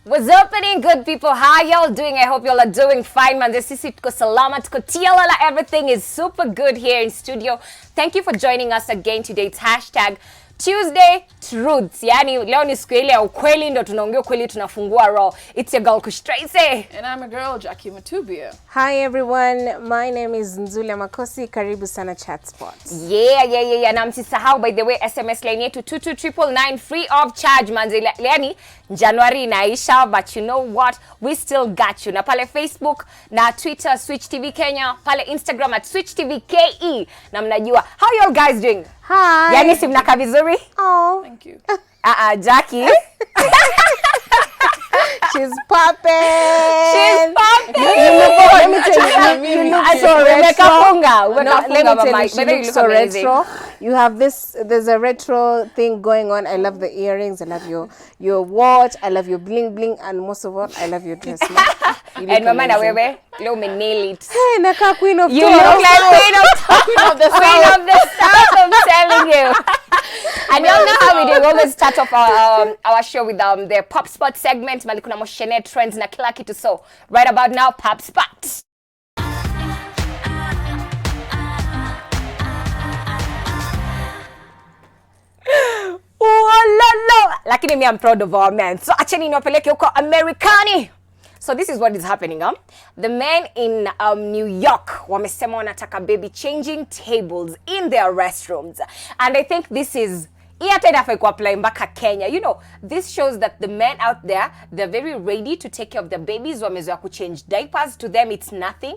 What's happening, good people? How y'all doing? I hope y'all are doing fine, man. Sisi tuko salama, tuko tialala. Everything is super good here in studio. Thank you for joining us again today. It's hashtag Tuesday Truths. Yani leo ni siku ile ya ukweli, ndo tunaongea ukweli, tunafungua raw. It's your girl Kush Tracy. And I'm a girl, Jackie Matubia. Hi everyone, my name is Nzula Makosi. Karibu sana Chatspot. Yeah. Na msisahau, by the way, SMS line yetu 22999 free of charge, manzi. Yani January inaisha, but you know what? We still got you. Na pale Facebook na Twitter Switch TV Kenya, pale Instagram at Switch TV KE. Na mnajua, how you all guys doing? Hi. Yani si mnaka vizuri? Oh. Thank you. Jackie. She's popping. She's popping. Let me tell you, you look so retro. Let me tell you, she looks so retro. You have this, there's a retro thing going on. I love the earrings. I love your watch. I love your bling bling. And most of all, I love your dress. And mama na wewe, leo me nail it. Hey, naka queen of You Toro. look like queen of the south, I'm telling you. And y'all know how we do. We always start off our show with the Pop Spot segment. Mali kuna moshene trends na kila kitu. So right about now, Pop Spot. Lakini me, I'm proud of our men. So acheni niwapeleke huko Amerikani. So this is what is happening. The men in New York wamesema wanataka baby changing tables in their restrooms. And I think this is apply mpaka Kenya. You know, this shows that the men out there, they're very ready to take care of their babies. Wamezoea kuchange diapers. To them, it's nothing.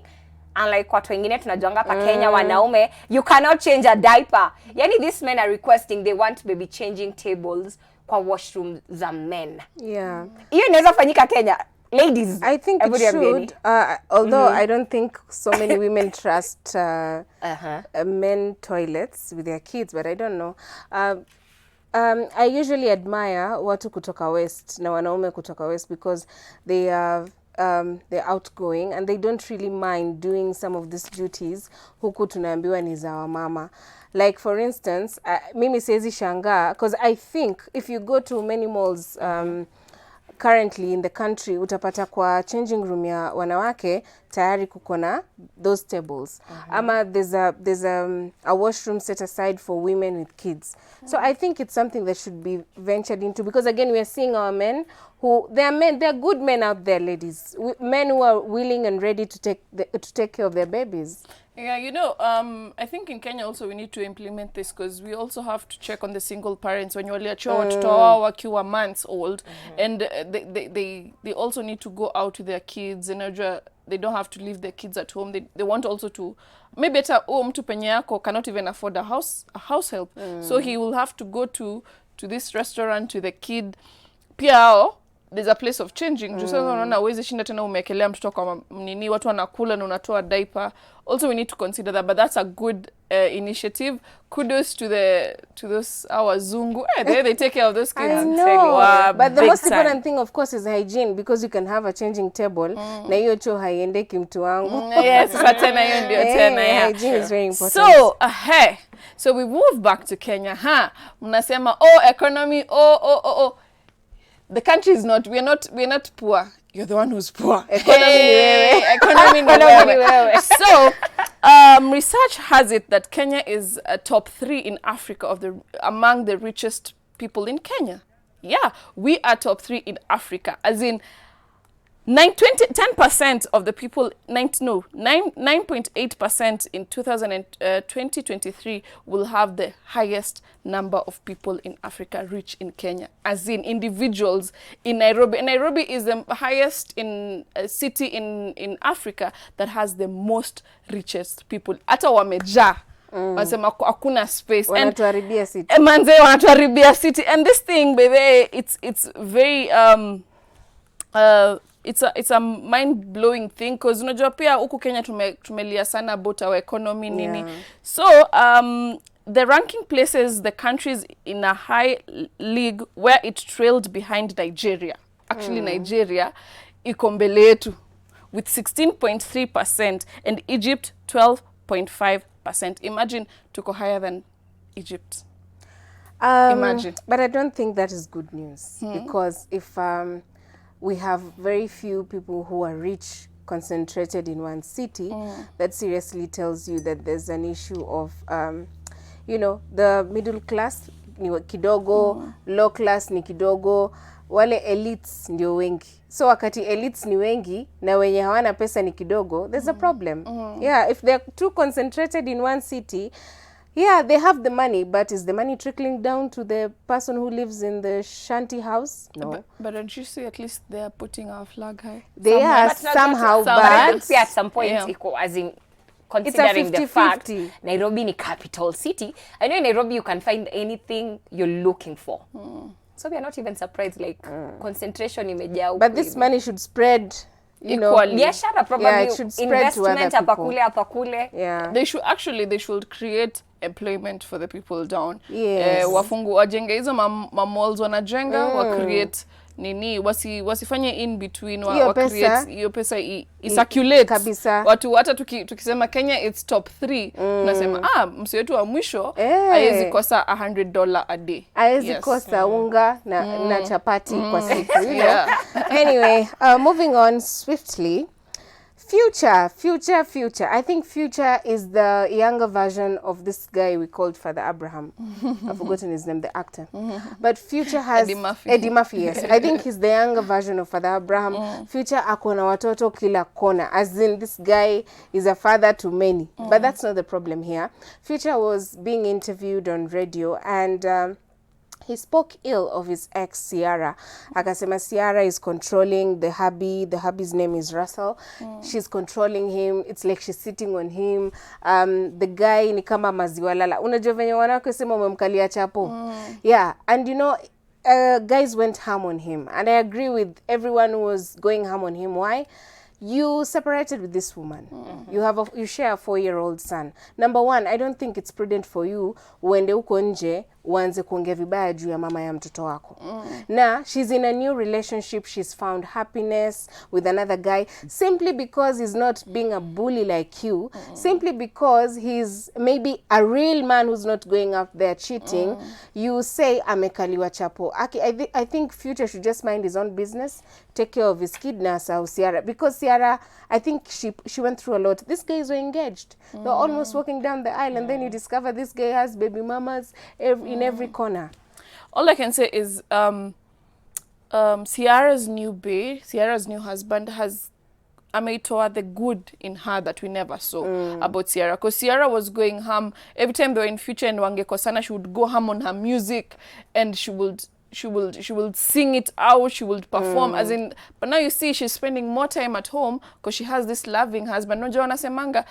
Unlike watu wengine tunajuanga pa Kenya wanaume, you cannot change a diaper. Yani these men are requesting they want baby changing tables kwa washroom za men. Yeah. Hiyo inaweza fanyika Kenya. Ladies, I think it should, although I don't think so many women trust men toilets with their kids, but I don't know. I usually admire watu kutoka West na wanaume kutoka West because they are they're outgoing and they don't really mind doing some of these duties huku tunaambiwa ni za wamama. Like for instance, mimi siwezi shangaa because I think if you go to many malls currently in the country, utapata kwa changing room ya wanawake tayari kukona those tables. Ama there's a washroom set aside for women with kids. So I think it's something that should be ventured into because again we are seeing our men who they're good men out there, ladies. Men who are willing and ready to take care of their babies. Yeah, you know, I think in Kenya also we need to implement this because we also have to check on the single parents when you're watoto wao wakiwa months old, and they also need to go out with their kids, and they don't have to leave their kids at home. They want also to maybe mtu penye yako cannot even afford a house help, so he will have to go to this restaurant with the kid. Pia there's a place of changing. Just unaona uweze shinda tena umekelea mtoto kwa nini watu wanakula na unatoa diaper. Also we need to consider that, but that's a good initiative. Kudos to those our zungu. They take care of those kids. I know. But the most important thing, thing of course is hygiene because you can have a changing table. Na hiyo choo haiendeki mtu wangu. Yes, but tena hiyo ndio tena. Hygiene is very important. So we move back to Kenya. Mnasema economy the country is not, we're not poor. You're the one who's poor. Economy ni wewe. So, research has it that Kenya is top 3 in Africa among the richest people in Kenya. Yeah, we are top 3 in Africa. As in 10% of the people, 9.8% in 2023 will have the highest number of people in Africa rich in Kenya, as in individuals in Nairobi. And Nairobi is the highest city in Africa that has the most richest people. Hata wamejaa. Wanasema hakuna space. Wanatuharibia city. Wanatuharibia city. And this thing, baby, it's very it's a mind-blowing thing because unajua pia huku Kenya tumelia sana about our economy nini. So the ranking places the countries in a high league where it trailed behind Nigeria. Actually Nigeria iko mbele yetu with 16.3% and Egypt 12.5%. Imagine tuko higher than Egypt. Imagine. But I don't think that is good news because if we have very few people who are rich concentrated in one city. That seriously tells you that there's an issue of, you know, the middle class ni kidogo, low class ni kidogo, wale elites ndio wengi. So wakati elites ni wengi na wenye hawana pesa ni kidogo, there's a problem. Yeah, if they're too concentrated in one city, yeah, they have the money, but is the money trickling down to the person who lives in the shanty house? No. But don't you see at least they are putting our flag high? They are somehow, but I don't but see at some point, Yeah. as in, considering the fact 50-50. Nairobi ni capital city. I know in Nairobi you can find anything you're looking for. So we are not even surprised, like, concentration imejaa huku But this hivi. money should spread, you know. Biashara probably, Yeah, it should spread to other investment hapa people. kule hapa kule. Yeah. They should create employment for the people down. Yes. Wajenge hizo malls wanajenga, wa create nini, wasifanye in between, Hiyo pesa, hiyo pesa circulate kabisa. Watu hata tukisema Kenya it's top 3, tunasema msi wetu wa mwisho haiwezi kosa $100 a day. Haiwezi kosa unga na chapati kwa siku, you know? Yeah. Anyway, moving on swiftly. Future. I think Future is the younger version of this guy we called Father Abraham. I've forgotten his name, the actor. But Future has Eddie Murphy. Yes. I think he's the younger version of Father Abraham. Future akona watoto kila kona. As in, this guy is a father to many. But that's not the problem here. Future was being interviewed on radio, and he spoke ill of his ex Ciara. Akasema Ciara is controlling the hubby. The hubby's name is Russell. She's controlling him. It's like she's sitting on him. The guy ni kama maziwa lala. Unajua venye wanawake sema umemkalia chapo. Yeah, and you know, guys went ham on him. And I agree with everyone who was going ham on him. Why? You separated with this woman. You share a 4-year-old son. Number one, I don't think it's prudent for you uende uko nje uanze kuongea vibaya juu ya mama ya mtoto wako. Na she's in a new relationship. She's found happiness with another guy simply because he's not being a bully like you. Simply because he's maybe a real man who's not going out there cheating. You say amekaliwa chapo. I think Future should just mind his own business, take care of his kid na asahau Ciara, because Ciara, I think she went through a lot. These guys were engaged. They were almost walking down the aisle, and then you discover this guy has baby mamas in every corner. All I can say is Ciara's new husband has ameitoa the good in her that we never saw about Ciara. Because Ciara was going ham every time they were in Future and wangekosana, she would go ham on her music, and she will sing it out, she will perform as in. But now you see she's spending more time at home because she has this loving husband. Unajua wanasemanga,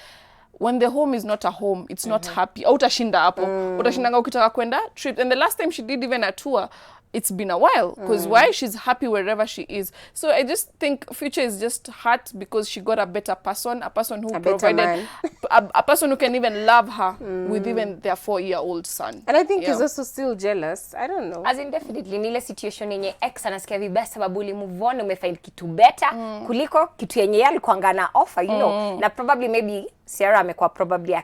when the home is not a home, it's not happy. Utashinda hapo. Utashindanga ukitaka kwenda trip. And the last time she did even a tour, it's been a while. Because why? She's happy wherever she is. So I just think Future is just hurt because she got a better person, a person who provided, a person who can even love her with even their 4-year-old son. And I think he's also still jealous. I don't know. As in, definitely ni ile situation yenye ex anasikia vibaya sababu move on, umefind kitu better kuliko kitu yenye yeye alikuanga na offer, you know. Na probably maybe Ciara amekuwa probably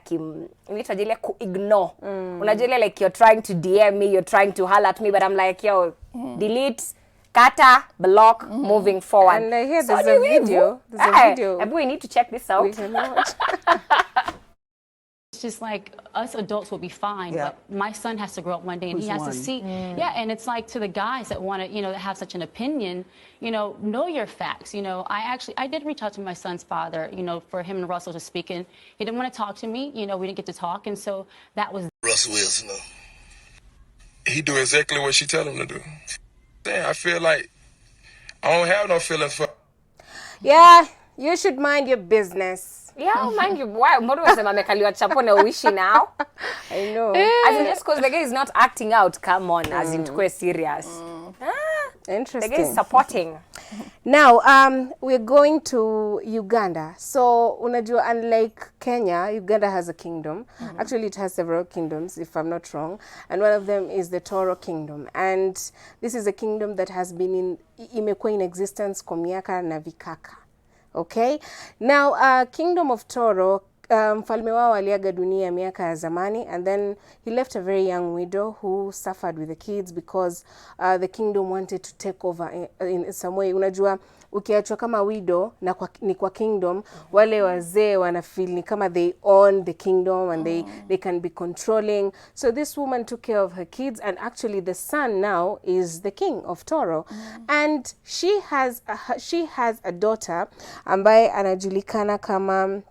inaitwa ile ku-ignore. Unajua ile like you're trying to DM me, you're trying to holler at me, but I'm like, yo, delete, kata, block, moving forward. And I hear there's a video. Maybe we need to check this out. We can watch. It's just like us adults will be fine, but my son has to grow up one day and he has to see. Yeah, and it's like to the guys that want to, you know, that have such an opinion, you know your facts. You know, I did reach out to my son's father, you know, for him and Russell to speak, and he didn't want to talk to me. You know, we didn't get to talk, and so that was. Russell Wilson, he do exactly what she tell him to do. Damn, I feel like I don't have no feelings for. Yeah, you should mind your business. Yeah, mind you, why? Mbona unasema amekaliwa chapo na uishi now? I know. As in, just because the guy is not acting out, come on, as in tukue serious. Interesting. The guy is supporting. Now, we're going to Uganda. So, unajua, unlike Kenya, Uganda has a kingdom. Actually, it has several kingdoms, if I'm not wrong. And one of them is the Toro kingdom. And this is a kingdom that has been imekuwa in existence kwa miaka na vikaka. Okay? Now, Kingdom of Toro mfalme wao aliaga dunia miaka ya zamani, and then he left a very young widow who suffered with the kids because the kingdom wanted to take over in some way. Unajua ukiachwa kama widow na ni kwa kingdom, wale wazee wana feel ni kama they own the kingdom and they can be controlling. So this woman took care of her kids, and actually the son now is the king of Toro. And she has a daughter ambaye anajulikana kama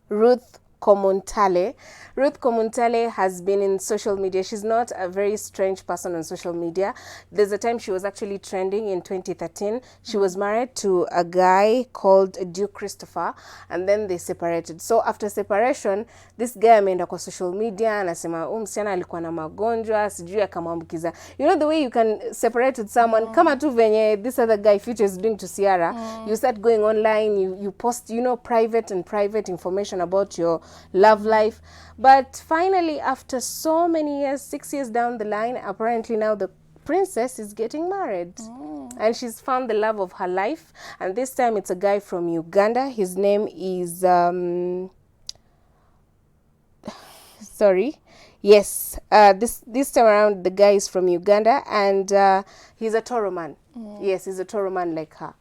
Ruth Komuntale. Ruth Komuntale has been in social media. She's not a very strange person on social media. There's a time she was actually trending in 2013. She was married to a guy called Duke Christopher, and then they separated. So after separation, this guy ameenda kwa social media anasema msichana alikuwa na magonjwa, sijui akamwambukiza. You know the way you can separate with someone, kama tu venye this other guy Future is doing to Ciara. You start going online, you post, you know, private information about your love life. But finally, after so many years, 6 years down the line, apparently now the princess is getting married. And she's found the love of her life. And this time it's a guy from Uganda. His name is this time around the guy is from Uganda, and he's a Toro man. Yes, he's a Toro man like her.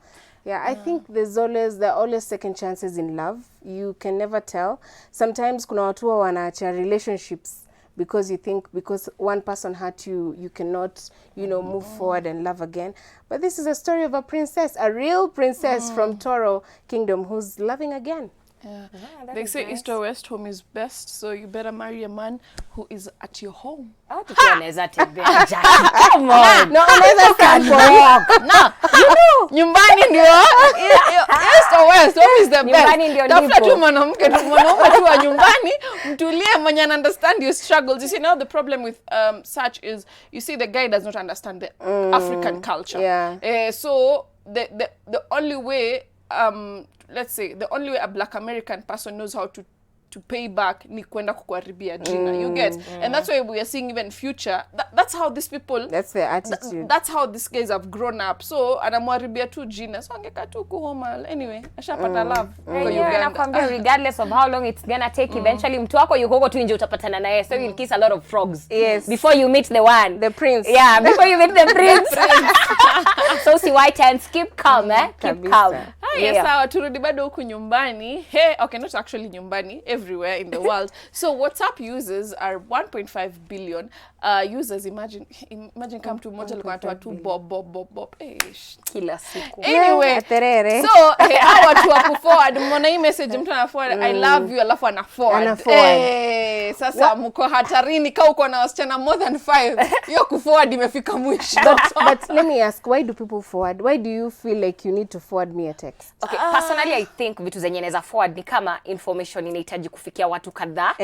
Yeah, I think there are always second chances in love. You can never tell. Sometimes kuna watu wanaacha relationships because you think because one person hurt you, you cannot, you know, move forward and love again. But this is a story of a princess, a real princess from Toro Kingdom who's loving again. Yeah. They say nice. East or West, home is best, so you better marry a man who is at your home. Come on. No, unaweza stand for it. No, you know. Nyumbani ndio. East or West, home is the best. Nyumbani ndio ndipo. Tafuta tu mwanamke tu wa nyumbani, mtulie mwenye understand your struggles. You see, now the problem with such is, you see, the guy does not understand the African culture. Yeah. So the only way let's say the only way a Black American person knows how to pay back ni kwenda kukuharibia jina. You get? And that's why we are seeing even Future. That's how these people, that's their attitude. That's how these guys have grown up. So anamharibia tu jina. So angeka tu kuhoma. Anyway, ashapata love. Nakwambia regardless of how long it's gonna take, eventually mtu wako yuko huko tu nje utapatana naye. So you'll kiss a lot of frogs. Yes. Before you meet the one. The prince. Yeah, before you meet the prince. So see white hands, keep calm, keep calm. Yes, sawa, turudi bado huku nyumbani. Hey, okay, not actually nyumbani, everywhere in the world. So WhatsApp users are 1.5 billion users. Imagine kama mtu mmoja alikuwa anatoa tu bob. Kila siku. Anyway, so hao watu wa kuforward, mbona hii message mtu ana forward I love you alafu ana forward. Sasa mko hatarini kama uko na wasichana more than 5. Hiyo kuforward imefika mwisho. But let me ask, why do people forward? Why do you feel like you need to forward me a text? Okay, personally I think vitu zenye naweza forward ni kama information inahitaji kufikia watu kadhaa.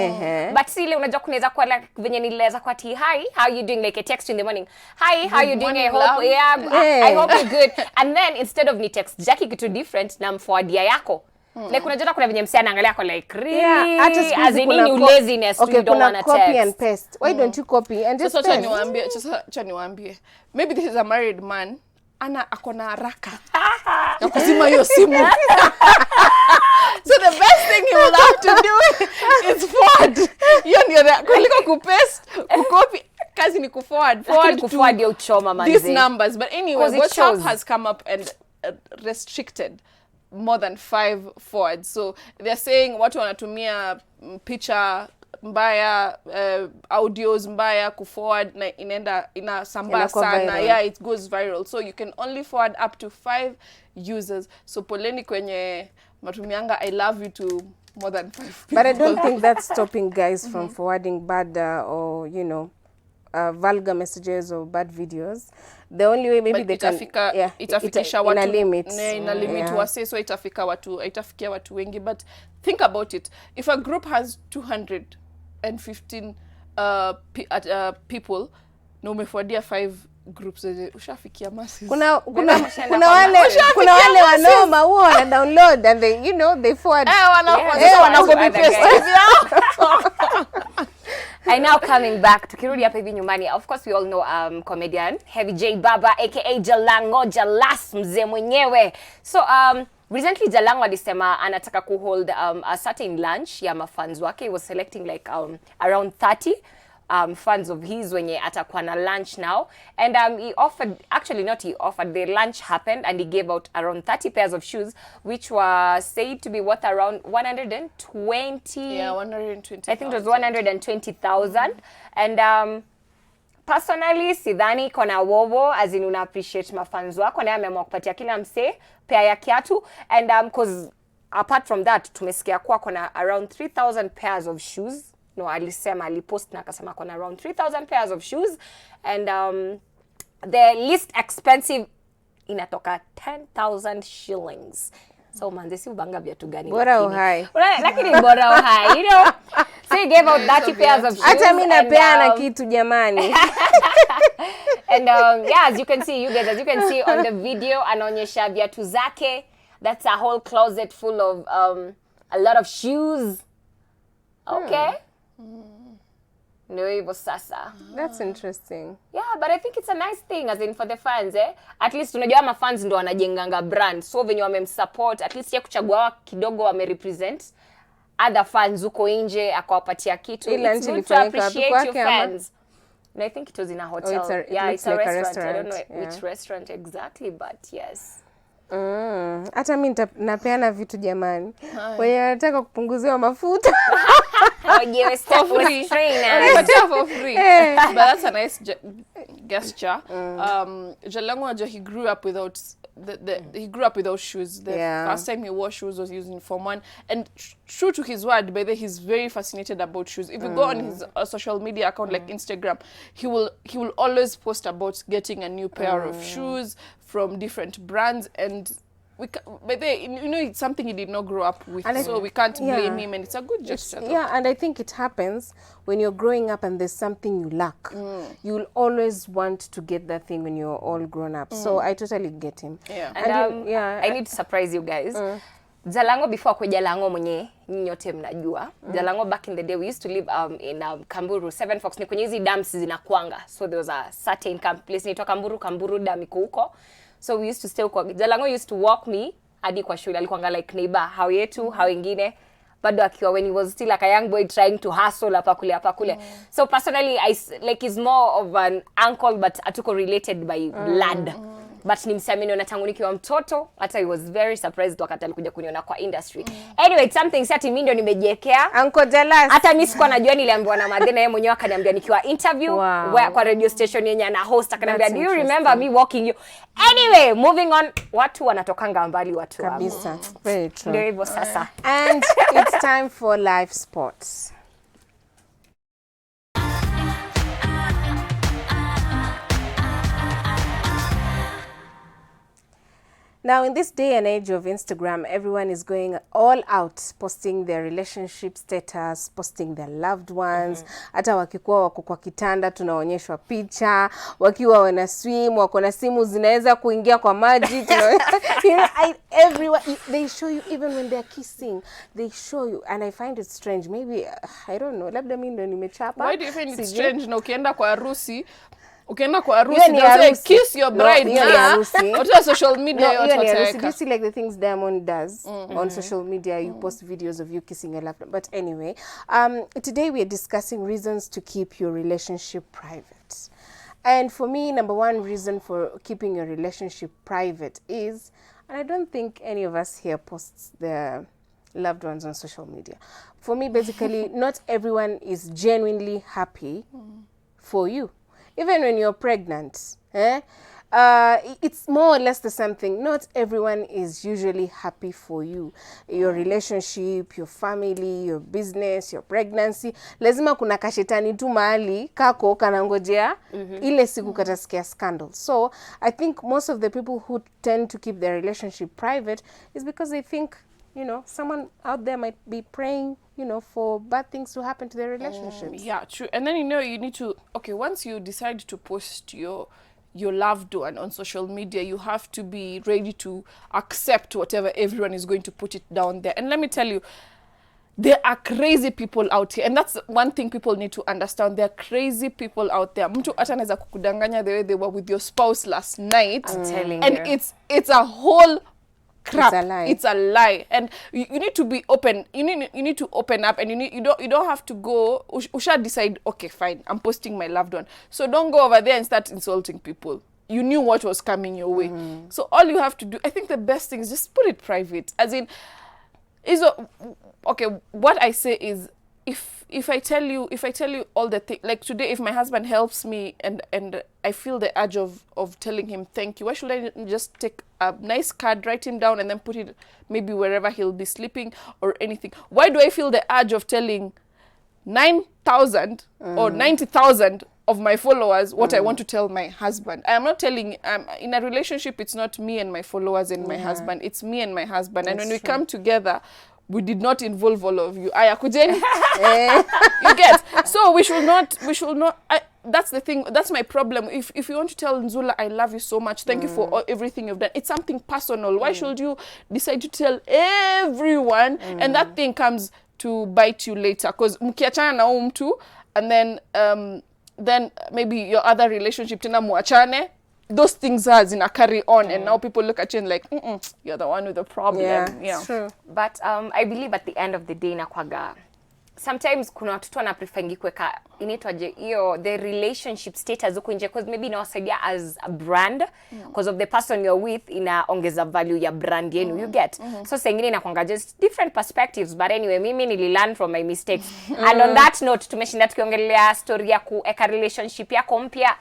But si ile unajua kunaweza kwa like venye nileza kwa hi, how you doing, like a text in the morning. Hi, how you doing? I hope I hope you're good. And then instead of ni text Jackie kitu different na mforwardia yako. Like unajua kuna venye msana angalia kwa like really as in you laziness, okay, you don't want to text. Copy and paste. Why don't you copy and just paste? Acha niwaambie. Maybe this is a married man. Ana akona haraka ya kuzima hiyo simu. So the best thing he will have to do is forward. Hiyo ndio kuliko kupaste, kucopy. Kazi ni kuforward ya uchoma manzi. These numbers. But anyway, WhatsApp has come up and restricted more than 5 forwards. So they're saying watu wanatumia picha mbaya, audios mbaya kuforward na inasambaa sana. Yeah, it goes viral. So you can only forward up to 5 users. So poleni kwenye matumianga I love you to more than 5 people. But I don't think that's stopping guys from forwarding bad or, you know, vulgar messages or bad videos. The only way maybe but they can itafikisha watu in a limit. In a limit wase, so itafikia watu wengi. But think about it. If a group has 215 people na umefuadia 5 groups, ushafikia masses. Kuna wale wanoma huo wana download and they, you know, they forward. Wana copy paste. And now coming back, tukirudi hapa hivi nyumbani, of course we all know comedian Heavy J Baba aka Jalango Jalas mzee mwenyewe. So recently Jalango alisema anataka kuhold a certain lunch ya mafans wake. He was selecting like around 30 fans of his wenye atakuwa na lunch now, and he offered, actually not he offered, the lunch happened and he gave out around 30 pairs of shoes which were said to be worth around 120, yeah, 120, I think it was 120,000. And personally sidhani kona wowo, as in una appreciate mafans wako na ameamua kupatia kila msee pair ya kiatu. And cause apart from that tumesikia kuwa kona around 3,000 pairs of shoes. No, alisema alipost na akasema kona around 3,000 pairs of shoes, and the least expensive inatoka 10,000 shillings. So man, si ubanga viatu gani? Bora uhai. Lakini bora uhai, you know. So he gave out 30 pairs of shoes. Hata mimi napeana kitu jamani. And yeah, as you can see, you guys, as you can see on the video, anaonyesha viatu zake. That's a whole closet full of a lot of shoes. Okay. Ndio hivyo sasa. That's interesting. Yeah, but I think it's a nice thing, as in for the fans, at least unajua ma fans ndo wanajenganga brand. So venye wamemsupport, at least ya kuchagua kidogo wame-represent other fans huko nje, akawapatia kitu. It's good to appreciate your fans. And I think it was in a hotel. Oh, it's a restaurant. I don't know which restaurant exactly, but yes. Hata mimi napeana vitu jamani. Wenye wanataka kupunguziwa mafuta. For free. For free. But that's a nice gesture. Jalango, he grew up without he grew up without shoes. The first time he wore shoes was using Form 1, and true to his word, by the way, he's very fascinated about shoes. If you go on his social media account like Instagram, he will always post about getting a new pair of shoes from different brands, and but you know, it's something he did not grow up with, and so we can't blame him, and it's a good gesture. Yeah, and I think it happens when you're growing up and there's something you lack. You'll always want to get that thing when you're all grown up. So I totally get him. Yeah. And I need to surprise you guys. Jalango, before kwa Jalango mwenye nyote mnajua. Jalango, back in the day, we used to live in Kamburu, 7 Fox, ni kwenye hizi dams zinakuanga. So there was a certain place inaitwa Kamburu dam iko huko. So we used to stay huko. Jalango used to walk me hadi kwa shule. Alikuanga like neighbor, hao yetu, hao wengine. Bado akiwa when he was still like a young boy trying to hustle hapa kule. So personally, I like he's more of an uncle, but atuko related by blood. But nimsiamini na tangu nikiwa mtoto, hata he was very surprised wakati alikuja kuniona kwa industry. Anyway, it's something sati mimi ndio nimejiwekea. Uncle Jalas. Hata mimi sikuwa najua, niliambiwa na Madena yeye mwenyewe akaniambia nikiwa interview kwa radio station yenye ana host, akaniambia do you remember me walking you. Anyway, moving on, watu wanatokanga mbali watu kabisa. Very true. Ndio hivyo sasa. And it's time for live sports. Now, in this day and age of Instagram, everyone is going all out, posting their relationship status, posting their loved ones. Hata wakikuwa wako kwa kitanda, tunaonyeshwa picha. Wakiwa wana swim, wako na simu zinaweza kuingia kwa maji. You know, everyone, they show you, even when they're kissing, they show you. And I find it strange. Maybe, I don't know, labda mimi ndo nimechapa. Why do you find it strange? Na ukienda kwa harusi, they kiss your bride. What are social media? Do you see like the things Diamond does on social media? You post videos of you kissing your loved one. But anyway, today we are discussing reasons to keep your relationship private. And for me, number one reason for keeping your relationship private is, and I don't think any of us here posts their loved ones on social media. For me, basically, not everyone is genuinely happy for you. Even when you're pregnant, it's more or less the same thing. Not everyone is usually happy for you. Your relationship, your family, your business, your pregnancy. Lazima kuna kashetani tu mahali kako kanangojea ile siku katasikia scandal. So I think most of the people who tend to keep their relationship private is because they think, you know, someone out there might be praying, you know, for bad things to happen to their relationships. Yeah, true. And then, you know, you need to, okay, once you decide to post your loved one on social media, you have to be ready to accept whatever everyone is going to put it down there. And let me tell you, there are crazy people out here. And that's one thing people need to understand. There are crazy people out there. Mtu ata anaweza kukudanganya the way they were with your spouse last night. I'm telling you. And it's a whole crap. It's a lie. It's a lie. And you need to be open. You need to open up, and you don't have to go. Usha decide, okay, fine, I'm posting my loved one. So don't go over there and start insulting people. You knew what was coming your way. So all you have to do, I think the best thing is just put it private. As in, okay, what I say is, if I tell you all the things, like today, if my husband helps me and I feel the urge of telling him thank you, why should I just take a nice card, write him down, and then put it maybe wherever he'll be sleeping or anything? Why do I feel the urge of telling 9,000 or 90,000 of my followers what I want to tell my husband? I am not telling, in a relationship, it's not me and my followers and my husband, it's me and my husband. And when we come together, we did not involve all of you. Aya kujeni. You get? So we should not, that's the thing, that's my problem. If you want to tell Nzula, I love you so much, thank you for everything you've done, it's something personal. Why should you decide to tell everyone and that thing comes to bite you later? Because mkiachana na mtu, and then maybe your other relationship tena muachane, those things are zina carry on, and now people look at you and like, you're the one with the problem. Yeah. True. But I believe at the end of the day nakwaga, sometimes kuna watoto wana preferengi kuweka inaitwaje hiyo the relationship status huko nje, because maybe inawasaidia as a brand, because of the person you're with, inaongeza value ya brand yenu, you get. So sengine inakwanga just different perspectives, but anyway, mimi nililearn from my mistakes. And on that note, tumeshinda tukiongelea story ya kuweka relationship yako mpya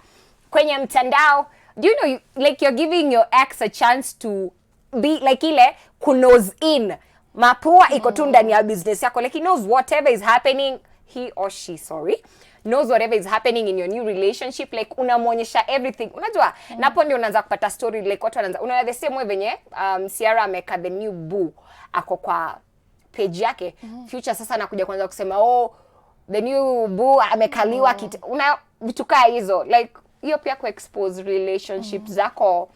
kwenye mtandao. Do you know, like, you're giving your ex a chance to be like ile kunose in mapua iko tu ndani ya business yako, like he knows whatever is happening, he or she knows whatever is happening in your new relationship, like unamuonyesha everything. Unajua napo ndio unaanza kupata story, like watu wanaanza unaona the same way venye Ciara ameka the new boo ako kwa page yake. Future sasa anakuja kwanza kusema the new boo amekaliwa una vitu kaa hizo, like hiyo pia ku-expose relationships zako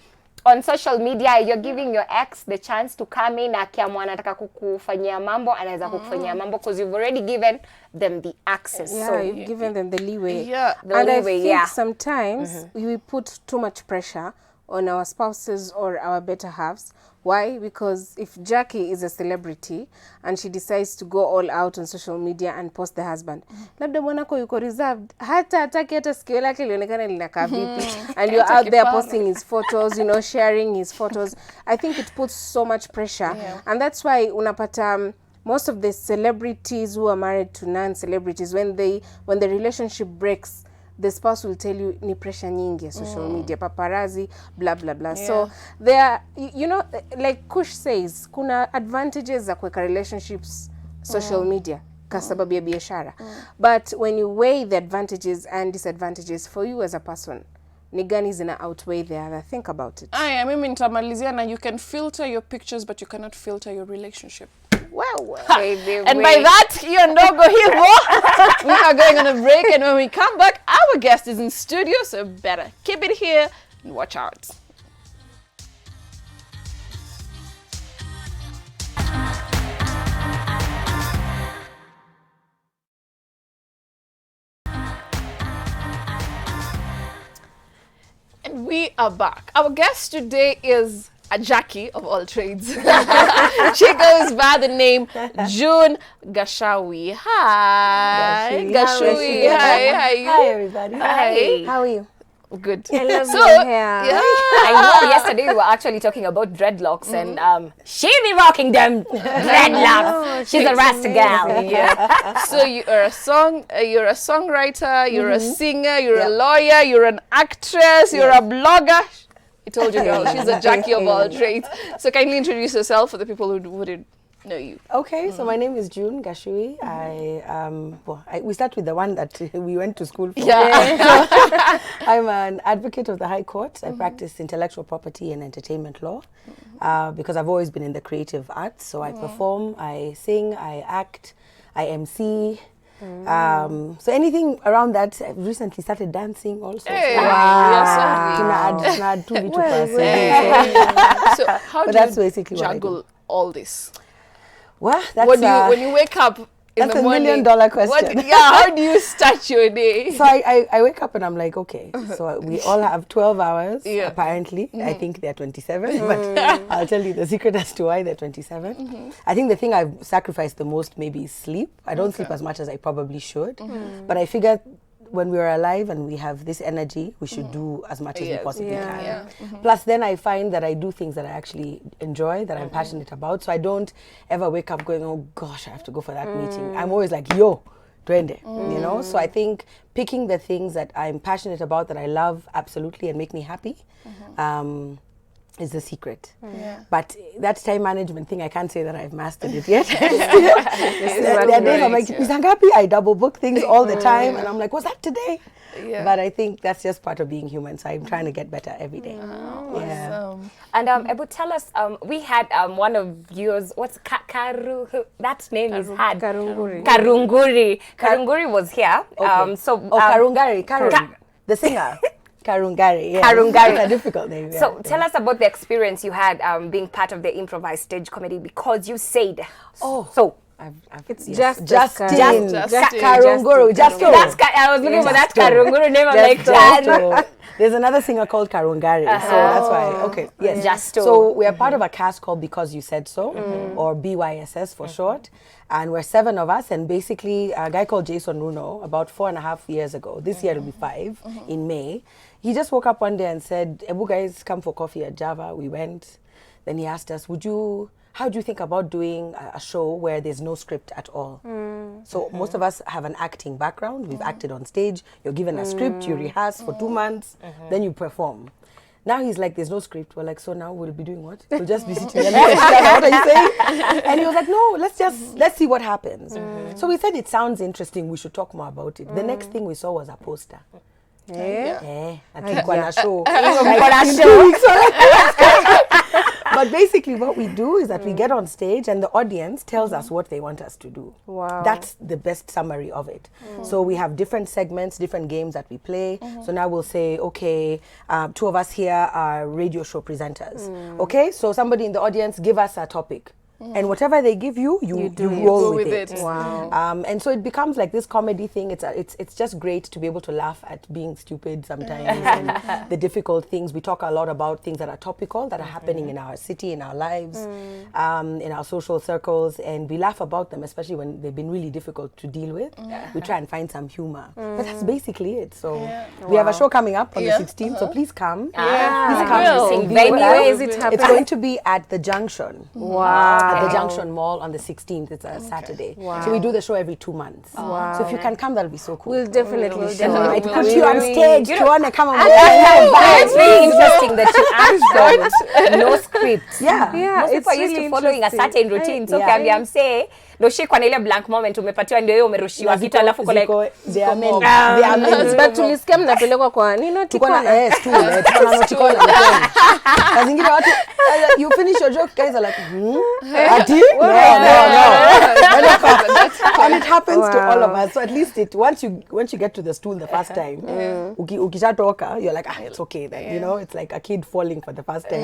on social media. You're giving your ex the chance to come in, akiamua anataka kukufanyia mambo, anaweza kukufanyia mambo, because you've already given them the access. Yeah, So you've given them the leeway. Yeah, the and leeway, I think sometimes we put too much pressure on our spouses or our better halves. Why? Because if Jackie is a celebrity and she decides to go all out on social media and post the husband, labda mwanako yuko reserved, hata hataki hata sikio lake lionekana linakaa vipi, and you're out there posting his photos, you know, sharing his photos. I think it puts so much pressure, and that's why unapata most of the celebrities who are married to non-celebrities, when the relationship breaks, the spouse will tell you ni pressure nyingi ya social media, paparazzi, blah blah blah. So there are, you know, like Kush says, kuna advantages za kuweka relationships social media kwa sababu ya biashara. But when you weigh the advantages and disadvantages for you as a person, ni gani zina outweigh the other? Think about it. Aya, mimi nitamalizia na you can filter your pictures but you cannot filter your relationship. Well. And by that, hiyo ndogo hivo, we are going on a break, and when we come back, our guest is in studio, so better keep it here and watch out. And we are back. Our guest today is a Jackie of all trades. She goes by the name June Gachui. Hi. Gachui. Hi. How are you? Hi, everybody. Hi. How are you? Good. I love So, your hair. yeah. I know yesterday we were actually talking about dreadlocks, and she be rocking them dreadlocks. She's a Rasta gal. Yeah. So you're a songwriter, you're a singer, you're a lawyer, you're an actress, you're a blogger. I told you, girl, she's a Jackie of all trades. So kindly introduce yourself for the people who wouldn't know you. Okay, so my name is June Gachui. We start with the one that we went to school for. Yeah. I'm an advocate of the High Court. I practice intellectual property and entertainment law because I've always been in the creative arts. So I perform, I sing, I act, I MC. So anything around that. I've recently started dancing also. Hey, Wow. So how do that's you basically what I do. juggle all this? Well, that's When you wake up, in That's the $1 morning? million question. How do you start your day? So I wake up and I'm like, okay, so we all have 12 hours, Yeah. apparently. I think they're 27, but I'll tell you the secret as to why they're 27. I think the thing I've sacrificed the most maybe is sleep. I don't sleep as much as I probably should, but I figured when we are alive and we have this energy, we should do as much as we possibly can. Yeah. Plus, then I find that I do things that I actually enjoy, that I'm passionate about. So I don't ever wake up going, oh gosh, I have to go for that meeting. I'm always like, yo, twende, you know? So I think picking the things that I'm passionate about, that I love absolutely and make me happy, is the secret. But that time management thing, I can't say that I've mastered it yet. There are days I'm like, "Misangapi," I double book things all the time, and I'm like, was that today? Yeah. But I think that's just part of being human, so I'm trying to get better every day. Awesome. And Ebu, tell us, we had one of yours, what's that name is hard. Karunguri. Karunguri was here. Okay. Karungari, the singer. Karungari, yeah. Karungari. That's a difficult name. Yeah. So tell us about the experience you had being part of the improvised stage comedy, because you said, It's Justin. Karunguru. Justin. I was looking for that Karunguru name. I'm like, Justo. There's another singer called Karungari, so that's why. Okay, yes. Justo. So we are part of a cast called Because You Said So, or BYSS for short, and we're 7 of us. And basically, a guy called Jason Runo, about 4.5 years ago, this year it'll be 5 in May. He just woke up one day and said, "Ebu, guys, come for coffee at Java." We went. Then he asked us, how do you think about doing a show where there's no script at all? So most of us have an acting background. We've acted on stage. You're given a script, you rehearse for 2 months, then you perform. Now he's like, there's no script. We're like, so now we'll be doing what? We'll just be sitting there. What are you saying? And he was like, no, let's see what happens. So we said, it sounds interesting. We should talk more about it. The next thing we saw was a poster. Show. But basically what we do is that we get on stage and the audience tells us what they want us to do. Wow. That's the best summary of it. So we have different segments, different games that we play. So now we'll say, okay, 2 of us here are radio show presenters. Okay, so somebody in the audience give us a topic. And whatever they give you, you roll with it. Wow. And so it becomes like this comedy thing. It's just great to be able to laugh at being stupid sometimes and the difficult things. We talk a lot about things that are topical, that are happening in our city, in our lives, in our social circles, and we laugh about them, especially when they've been really difficult to deal with. We try and find some humor. But that's basically it. So we have a show coming up on the 16th, so please come. Please come. Where is it happening? It's going to be at the Junction. Wow. At the Junction Mall on the 16th. It's a Saturday. Wow. So we do the show every 2 months. Wow. So if you can come, that'll be so cool. We'll definitely show I up. put you on stage. You want to come on It's very interesting that you asked them no script. Yeah, Most people are used to following a certain routine. So ukiambia msee ndio shikwa na ile blank moment umepatiwa ndio hiyo umerushiwa kitu alafu uko like they are men. But tulisikia mnapelekwa kwa nini Tuko na notikona mkono. Na zingine watu you finish your joke, guys are like Ati? No. And it happens to all of us. So at least once you get to the stool the first time, ukishatoka, you're like, it's okay then. You know, it's like a kid falling for the first time.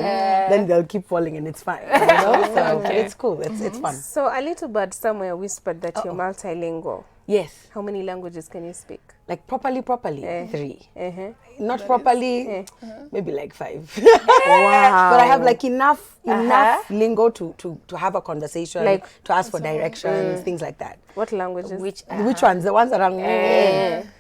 Then they'll keep falling and it's fine. You know? So it's cool. It's fun. So a little bird somewhere whispered that you're multilingual. Yes. How many languages can you speak? Like properly, 3. Not properly, maybe like 5. Wow. But I have like enough lingo to have a conversation, like to ask for directions, things like that. What languages? Which ones? The ones that are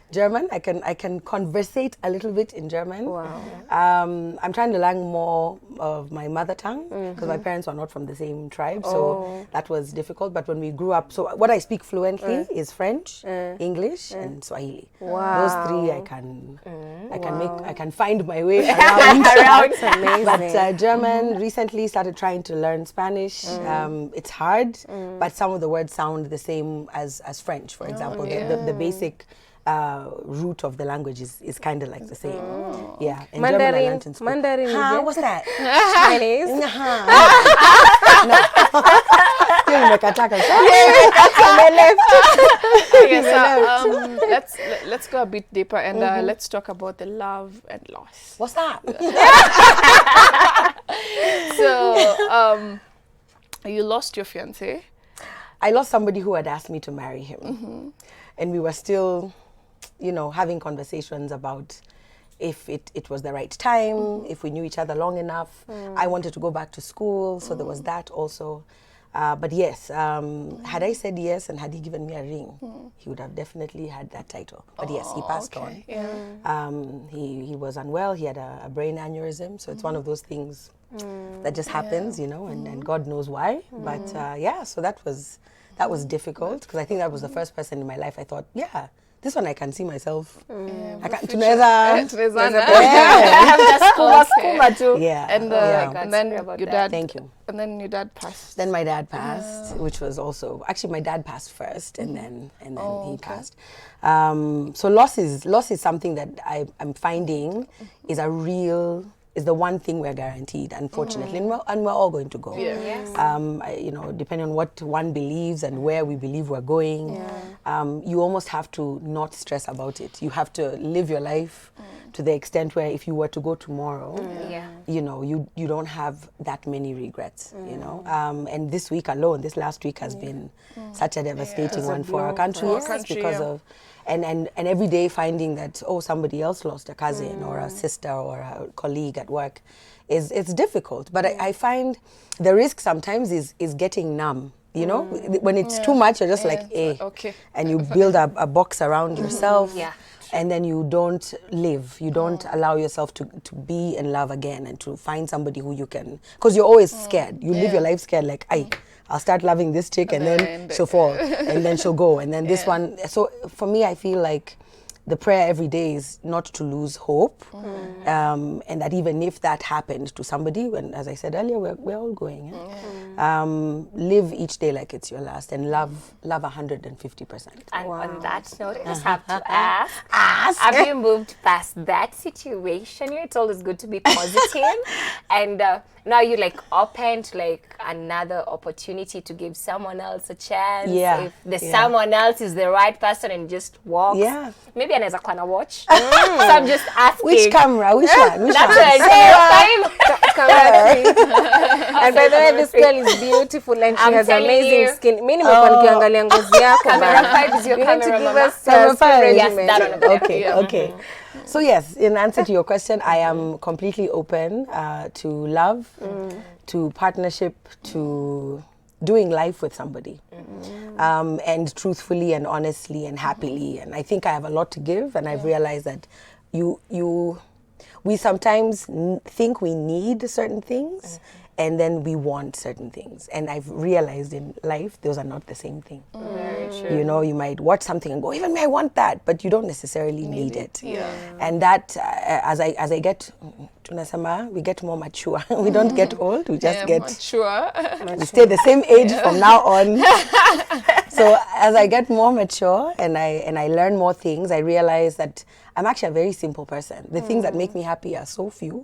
German. I can conversate a little bit in German. Wow. I'm trying to learn more of my mother tongue because my parents are not from the same tribe, so that was difficult. But when we grew up, so what I speak fluently is French, English, and Swahili. Wow. Those 3 I can find my way around. That's amazing. But German, recently started trying to learn Spanish. It's hard, but some of the words sound the same as French, for example. The basic root of the language is kind of like the same. Yeah. And Mandarin. German I learned in school. Mandarin. What's that? Chinese. Let's go a bit deeper and let's talk about the love and loss. What's that? So you lost your fiancé. I lost somebody who had asked me to marry him. And we were still, you know, having conversations about if it was the right time, if we knew each other long enough. I wanted to go back to school, so there was that also. But yes, had I said yes and had he given me a ring, he would have definitely had that title. But yes, he passed on. Yeah. He was unwell. He had a brain aneurysm, so it's one of those things that just happens, you know, and God knows why. But yeah, so that was difficult, because I think that was the first person in my life I thought, yeah, this one I can see myself. I can And then your dad. Thank you. And then your dad passed. Then my dad passed, which was also actually my dad passed first, and then he passed. So loss is something that I'm finding is the one thing we're guaranteed, unfortunately, and we're all going to go. You know, depending on what one believes and where we believe we're going, you almost have to not stress about it. You have to live your life to the extent where if you were to go tomorrow, you know, you don't have that many regrets, you know. And this last week has been such a devastating one for our country, because of and every day finding that, oh, somebody else lost a cousin or a sister or a colleague at work it's difficult. But I find the risk sometimes is getting numb. You know, when it's too much, you're just like, okay. And you build a box around yourself. And then you don't live. You don't allow yourself to be and love again, and to find somebody who you can, because you're always scared. You live your life scared, like, I'll start loving this chick and then she'll fall and then she'll go and then this one. So for me, I feel like the prayer every day is not to lose hope, and that even if that happened to somebody, when, as I said earlier, we're all going. Live each day like it's your last, and love 150%. And on that note, I just have to ask, have you moved past that situation? It's always good to be positive. And now you like open to like another opportunity to give someone else a chance. If the someone else is the right person and just walks. Maybe anaweza kuwa na watch. So I'm just asking. Which camera? Which one? Which That's one? And by the way, this girl is beautiful and she has amazing skin. Mimi nimekuwa nikiangalia ngozi yako. Camera 5 is your camera, to give mama. us camera 5. Yes, that one over there. Okay. So yes, in answer to your question, I am completely open to love, to partnership, to doing life with somebody, and truthfully and honestly and happily. And I think I have a lot to give, and I've realized that we sometimes think we need certain things, and then we want certain things. And I've realized in life, those are not the same thing. Very true. You know, you might watch something and go, even me, I want that, but you don't necessarily need it. And that, as I get, we get more mature. We don't get old, we just get mature. We stay the same age from now on. So as I get more mature and I learn more things, I realize that I'm actually a very simple person. The things that make me happy are so few,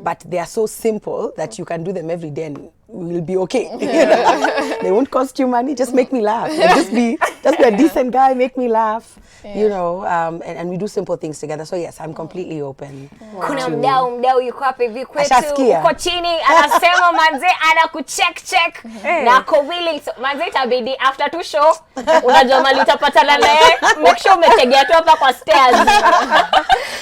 but they are so simple that you can do them every day and we'll be okay. You know? They won't cost you money, just make me laugh. Like, just be a decent guy, make me laugh. You know, and we do simple things together. So yes, I'm completely open. Kuna mdau yuko hapa hivi kwetu, Ashasikia. uko chini, anasema manze anakucheck na ako willing. So, manze itabidi after 2 show, unajua mali utapatana naye, make sure umetegea tu hapa kwa stairs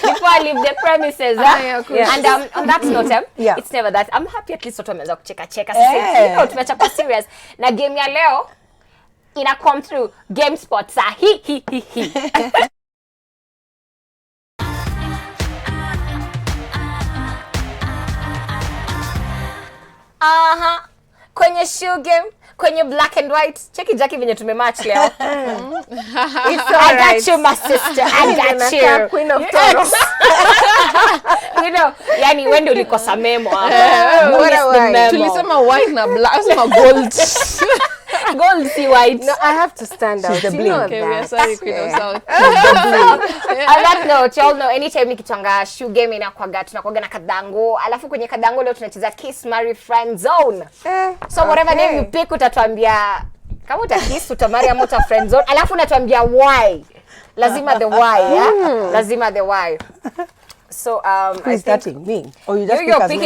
before I leave the premises. And on that note, it's never that. I'm happy at least watu wameweza kucheka. Sasa tumechapa serious. Na game ya leo ina come through Gamespot sa hi. Kwenye shoe game, kwenye black and white. Cheki Jackie venye tumematch leo. It's all I got you, my sister. I got you. Queen of Toro. You know, yani wende ulikosa memo. Tulisema white na black, sema gold. Gold see white. No, I have to stand out. The You bling. know Okay, we are that. sorry, Queen of South. On that note, y'all know anytime nikitwanga shoe game inakuwaga tunakuwaga na kadango. Alafu kwenye kadango leo tunacheza Kiss Marry Friend Zone. So whatever name you pick utatuambia kama utakiss utamari ama uta friend zone. Alafu unatuambia why. Lazima the why, Lazima the why. So Who is starting? Me? Or you just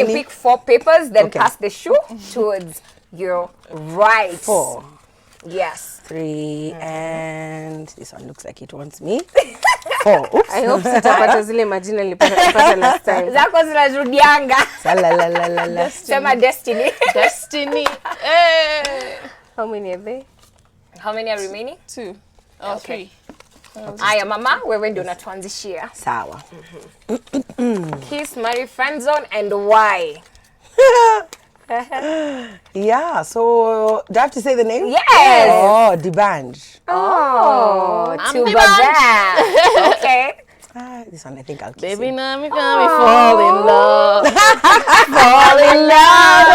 pick 4 papers, then pass the shoe towards your right. 4. Yes. 3, and this one looks like it wants me. 4. Oops. I hope sitapata zile majina nilipata last time. Zako zinarudianga. Salalalala. Sema Destiny. Destiny. Hey. How many are they? How many are remaining? 2. Oh, Okay. 3. Aya mama, wewe ndio unatuanzishia. Sawa. Kiss, marry, friend zone, and why? Yeah, so do I have to say the name? Yes. Oh, Dibanj. Oh, I'm to the Baba. Okay. This one I think I'll kiss Baby, him. now me fall in love. Fall in love.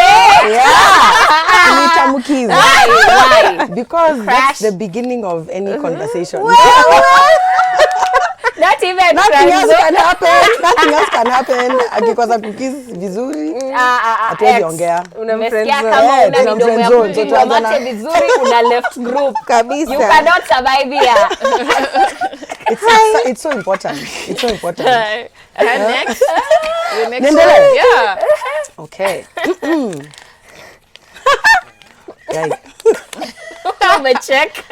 Nitamukiza. Why? Because Crash. that's the beginning of any conversation. Not even Nothing friend else zone. can happen. Nothing else can happen. Akikosa kukiss vizuri, hatuwezi ongea. Umesikia zone. kama una tuna midomo ya friend zone, so tuanze kunywa na- vizuri una left group. Kabisa. You cannot survive here. It's so important. It's so important. Next. The next Niendelee? one. Yeah. Okay. Guys, Umecheck.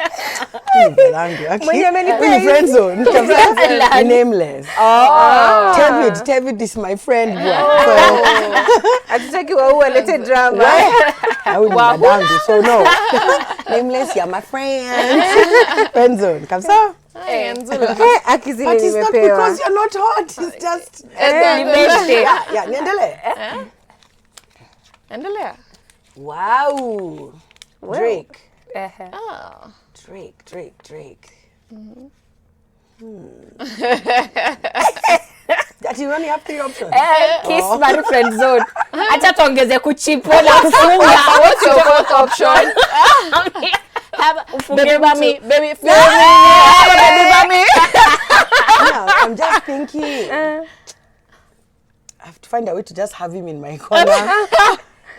Mwenye amenipea in friend zone. Ni nameless. David is my friend. Hatutaki waue alete drama. I would dadangu, so no. Nameless, you're my friend. Friend zone. Kabisa. Akizili But it's not nimepewa. because you're not hot. It's just yeah, niendelee. Endelea. Wow. Drake. Oh. Drake. That you only have 3 options. Kiss, marry, friend zone. Acha tuongeze kuchipo na kufunga. What's your 4th option? Baby bummy, baby feel me. Baby bummy. Now, I'm just thinking. I have to find a way to just have him in my corner.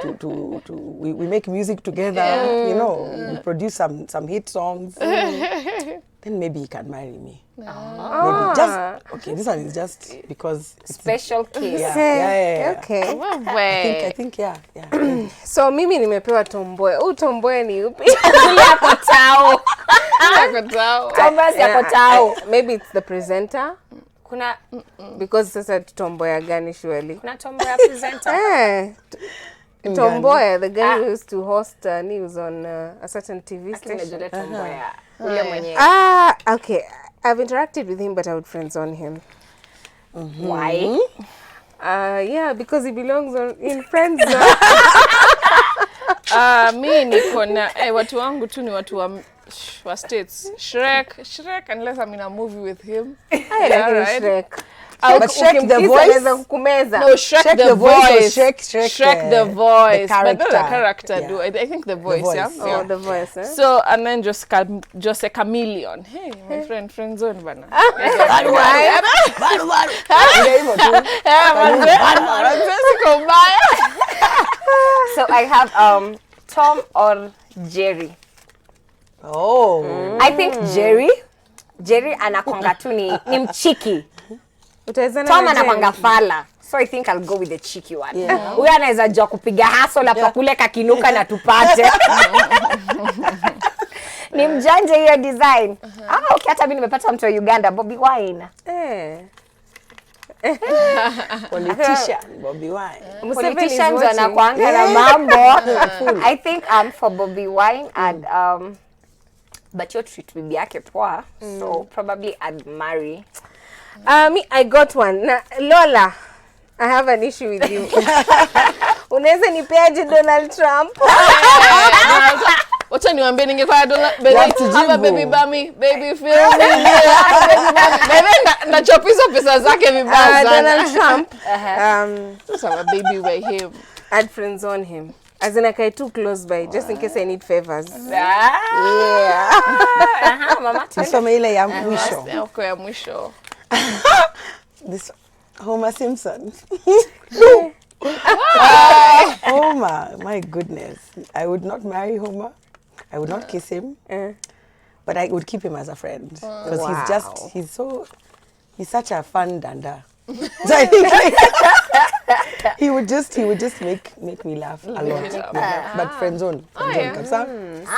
We make music together, you know, we produce some hit songs. Then maybe he can marry me. Maybe just, okay, this one is just because it's Special kiss. yeah. Okay. I think yeah. So mimi nimepewa tomboy. Tomboy ni upi? Ile yako tao. Thomas yako tao. Maybe it's the presenter. Kuna Because sasa tomboy gani surely. kuna tombo ya presenter. Tomboy, the guy who used to host news on a certain TV Station. station. Tombo ya ule mwenye. Okay. I've interacted with him, but I would friend zone him. Why? Yeah, because he belongs in friend zone. Mi niko na watu wangu tu ni watu wa states. Shrek unless I'm in a movie with him. I like Shrek. But Shrek the voice? Anaweza kukumeza. No, Shrek the voice. Shrek the voice. the But not the character, yeah. do I think the voice, voice. yeah? Oh, Yeah. the voice, eh? So, and then just a chameleon. Hey, my friend zone bana. So I have Tom or Jerry. Oh. I think Jerry anakwanga tu ni mchiki. Utawezana Tom na Jerry. anakwanga fala. So I think I'll go with the cheeky one. Huyo anaweza jua kupiga hustle hapa kule kakinuka na tupate. Ni mjanja hiyo design. Okay, hata mimi nimepata mtu wa Uganda, Bobby Wine. Politician Bobby Wine. Politicians wanakuanga na mambo. I think for Bobby Wine and but your treat bibi yake poa. So probably I'd marry. Me, I got one. Na, Lola, I have an issue with you. Unaweza nipeaje Donald Trump? Wacha niwaambie ningekuwa baby bummy, baby feel me. Baby nachop hizo pesa zake vibaya sana. Donald Trump. So a baby by him. I'd friend zone him. As in, I can too close by, just in case I need favors. Mama. Nisome ile ya mwisho. Okay, ya mwisho. This Homer Simpson. Homer, my goodness. I would not marry Homer. I would not kiss him. But I would keep him as a friend. Because he's such a fun danda. So I think he would just make me laugh a lot. Yeah. But friend zone. Kabisa.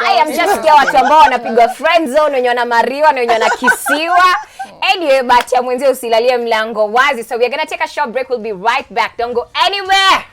I am just scared watu ambao wanapigwa friend zone, wenye wanamariwa na wenye wanakisiwa. Anyway, but ya mwenzie usilalie mlango wazi. So we're going to take a short break. We'll be right back. Don't go anywhere.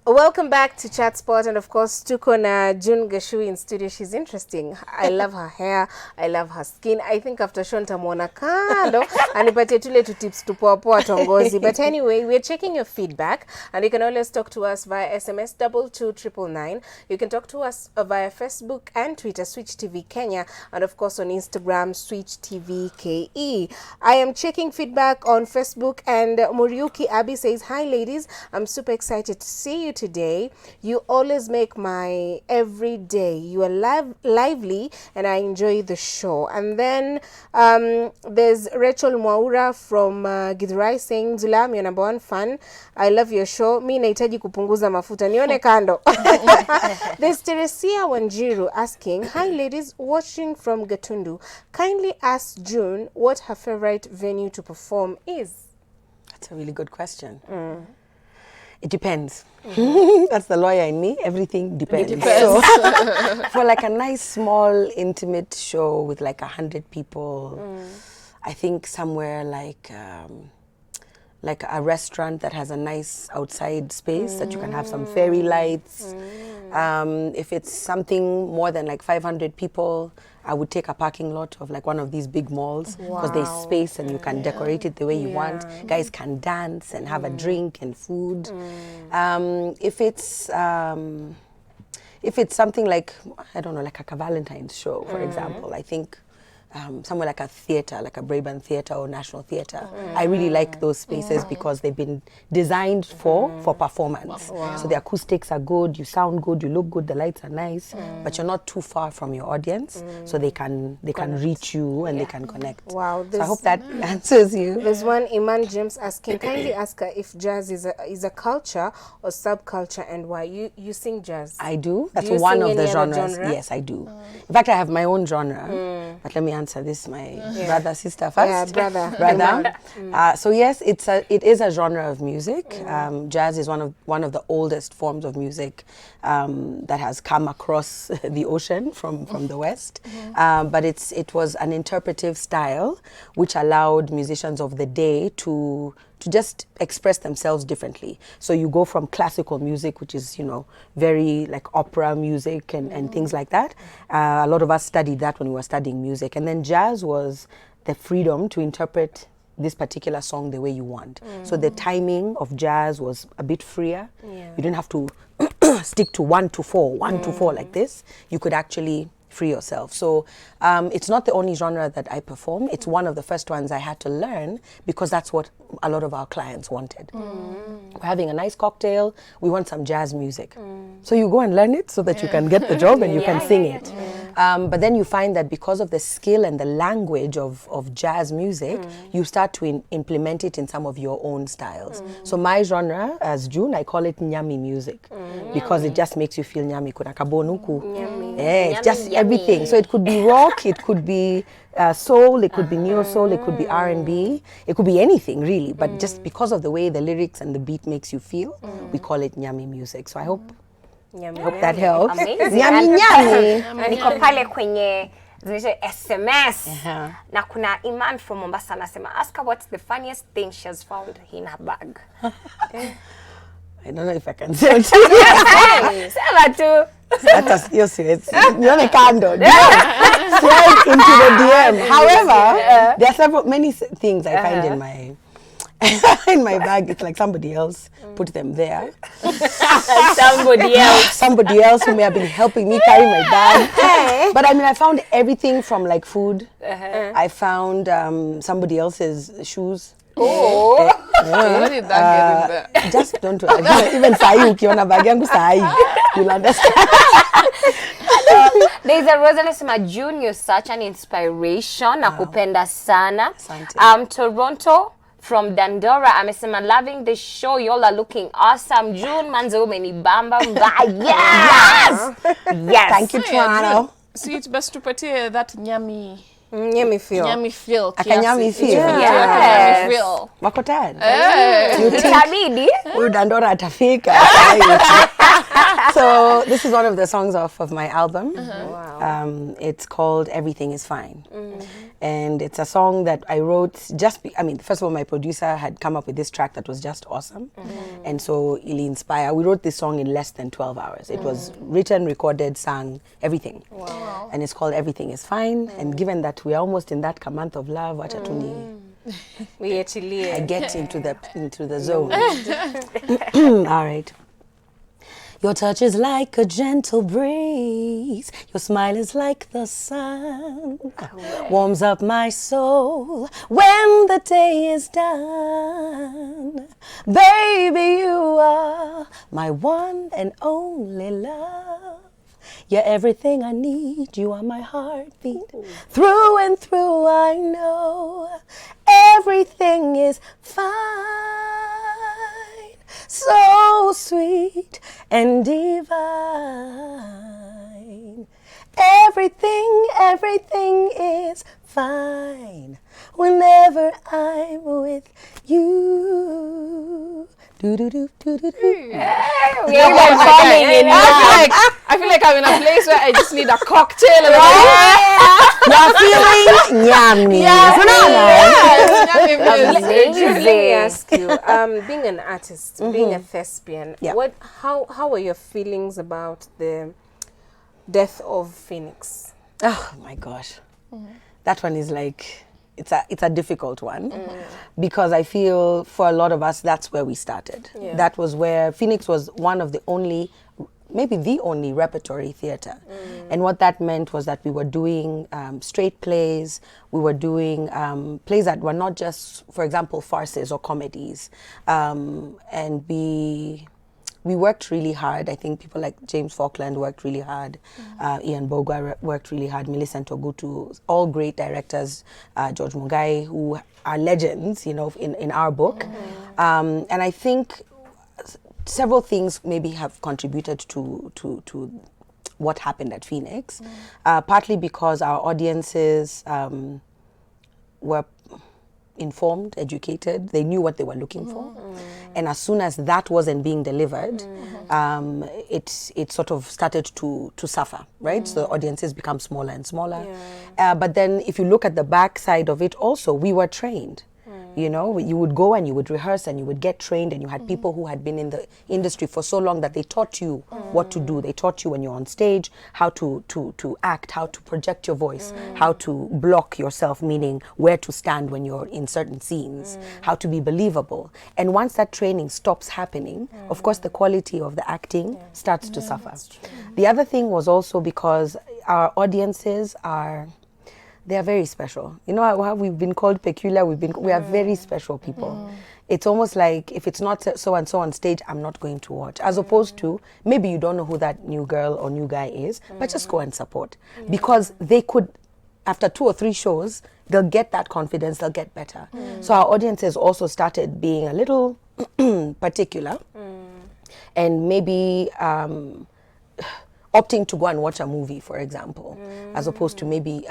Welcome back to Chatspot, and of course, tuko na Gachui in studio. She's interesting. I love her hair. I love her skin. I think after show nitamuona kando anipatie tule tu tips tupoa tongozi. But anyway, we're checking your feedback, and you can always talk to us via SMS 22999. You can talk to us via Facebook and Twitter, Switch TV Kenya, and of course on Instagram, Switch TV KE. I am checking feedback on Facebook, and Muriuki Abi says, "Hi ladies, I'm super excited to see you today. You always make my every day. You are lively and I enjoy the show." And then there's Rachel Mwaura from Githurai saying, "Zulam, your number one fan. I love your show. Mi nahitaji kupunguza mafuta. Nione kando." There's Teresia Wanjiru asking, "Hi ladies, watching from Gatundu. Kindly ask June what her favorite venue to perform is." That's a really good question. It depends. That's the lawyer in me. Everything depends. So, for like a nice, small, intimate show with like 100 people, I think somewhere like a restaurant that has a nice outside space that you can have some fairy lights. If it's something more than like 500 people, I would take a parking lot of like one of these big malls, because there's space and you can decorate it the way you want. Guys can dance and have a drink and food. If it's something like, I don't know, like a Valentine's show, for example, I think somewhere like a theater, like a Braeburn Theater or National Theater. I really like those spaces because they've been designed for performance. So the acoustics are good, you sound good, you look good, the lights are nice, but you're not too far from your audience, so they can reach you and they can connect. Wow. So I hope that answers you. There's one Iman James asking, kindly ask her if jazz is a culture or subculture, and why. You sing jazz? I do. That's Do you one sing of the any other genres. genre? Yes, I do. In fact, I have my own genre. But let me answer this, my brother, sister first. Yeah, brother. So yes, it is a genre of music. Jazz is one of the oldest forms of music that has come across the ocean from the West. But it was an interpretive style which allowed musicians of the day to just express themselves differently. So you go from classical music, which is, very like opera music and things like that. A lot of us studied that when we were studying music. And then jazz was the freedom to interpret this particular song the way you want. So the timing of jazz was a bit freer. You didn't have to stick to 1 to 4, 1 to 4 like this. You could actually free yourself. So it's not the only genre that I perform. It's one of the first ones I had to learn because that's what a lot of our clients wanted. We're having a nice cocktail, we want some jazz music. So you go and learn it so that you can get the job and you can sing it. But then you find that because of the skill and the language of jazz music, you start to implement it in some of your own styles. So my genre, as June, I call it nyami music because it just makes you feel nyami. Kuna kabonuku. It's just everything. So it could be rock, it could be soul, it could be neo soul, it could be R&B, it could be anything really. But just because of the way the lyrics and the beat makes you feel, we call it nyami music. So I hope that helps. Amazing. Nyami. Niko pale kwenye SMS na kuna Iman from Mombasa anasema, ask her what's the funniest thing she has found in her bag. I don't know if I can say it. Sema tu. That's your serious. Nione kando. Slide into the DM. However, there are many things I find in my bag. It's like somebody else put them there. Somebody else who may have been helping me carry my bag. But I mean, I found everything from like food. I found somebody else's shoes. How did that get in there? Just don't even sahi ukiona bag yangu sahi, you'll understand. There's a Rosa anasema, June, you're such an inspiration. Nakupenda sana. Asante. Toronto from Dandora amesema loving the show, y'all are looking awesome. June manze umenibamba mbaya. Yes. Yes. Thank you, Toronto. Sweet, best tupatie that nyami. Nyami feel. Nyami feel. Akanyami feel. Yes. Nyami feel. Wako tayari? Itabidi. Huyu Dandora atafika. So this is one of the songs off of my album. Wow. It's called Everything Is Fine. And it's a song that I wrote first of all, my producer had come up with this track that was just awesome. And so ili inspire. We wrote this song in less than 12 hours. It was written, recorded, sung, everything. Wow. And it's called Everything Is Fine. And given that we're almost in that month of love, wacha I get into the zone. All right. Your touch is like a gentle breeze. Your smile is like the sun. Warms up my soul when the day is done. Baby, you are my one and only love. You're everything I need. You are my heartbeat. Through and through, I know everything is fine. So sweet and divine. Everything is fine whenever I'm with you. Do do do do do do. I feel like I'm in a place where I just need a cocktail. And You're feeling yummy. Let me ask you, being an artist, being a thespian, how are your feelings about the death of Phoenix? Oh my gosh. That one is like, it's a difficult one because I feel for a lot of us, that's where we started. Yeah. That was where Phoenix was one of the only, maybe the only repertory theater. And what that meant was that we were doing straight plays, we were doing plays that were not just, for example, farces or comedies. And we worked really hard. I think people like James Falkland worked really hard. Ian Bogwa worked really hard. Millicent Ogutu, all great directors. George Mugai, who are legends, in our book. And I think several things maybe have contributed to what happened at Phoenix. Partly because our audiences were informed, educated, they knew what they were looking for. And as soon as that wasn't being delivered, it sort of started to suffer, right? So the audiences become smaller and smaller. But then if you look at the back side of it also, we were trained. You would go and you would rehearse and you would get trained, and you had people who had been in the industry for so long that they taught you what to do. They taught you when you're on stage how to act, how to project your voice, how to block yourself, meaning where to stand when you're in certain scenes, how to be believable. And once that training stops happening, of course the quality of the acting starts to suffer. The other thing was also because our audiences they are very special. You know how we've been called peculiar, we are very special people. It's almost like if it's not so and so on stage, I'm not going to watch. As opposed to, maybe you don't know who that new girl or new guy is, but just go and support. Because they could, after 2 or 3 shows, they'll get that confidence, they'll get better. So our audiences also started being a little particular. And maybe opting to go and watch a movie, for example, as opposed to maybe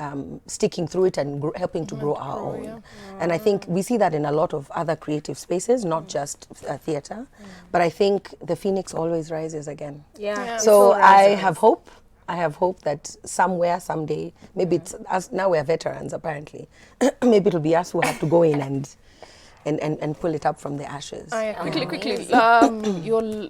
sticking through it and helping to grow our own. And I think we see that in a lot of other creative spaces, not just theater. But I think the Phoenix always rises again. So I have hope. I have hope that somewhere, someday, maybe it's us, now we're veterans apparently, maybe it'll be us who have to go in and pull it up from the ashes. Quickly.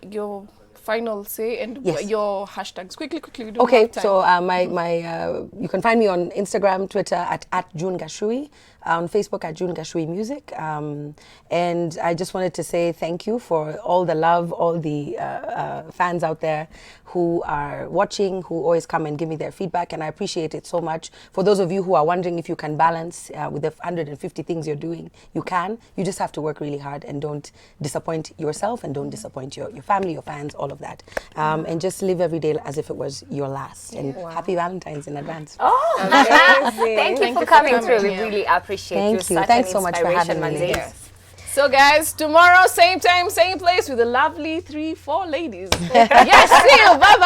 Your final say and your hashtags. Quickly. We don't have time. So you can find me on Instagram, Twitter at June Gachui, on Facebook at June Gachui Music. And I just wanted to say thank you for all the love, all the fans out there who are watching, who always come and give me their feedback, and I appreciate it so much. For those of you who are wondering if you can balance with the 150 things you're doing, you can. You just have to work really hard and don't disappoint yourself and don't disappoint your family, your fans, all of that. And just live every day as if it was your last. And happy Valentine's in advance. Oh, amazing. Thank you for coming through. We really appreciate you. Thank you. Thanks so much for having me. So guys, tomorrow, same time, same place with the lovely 3-4 ladies. Yes, see you. Bye-bye.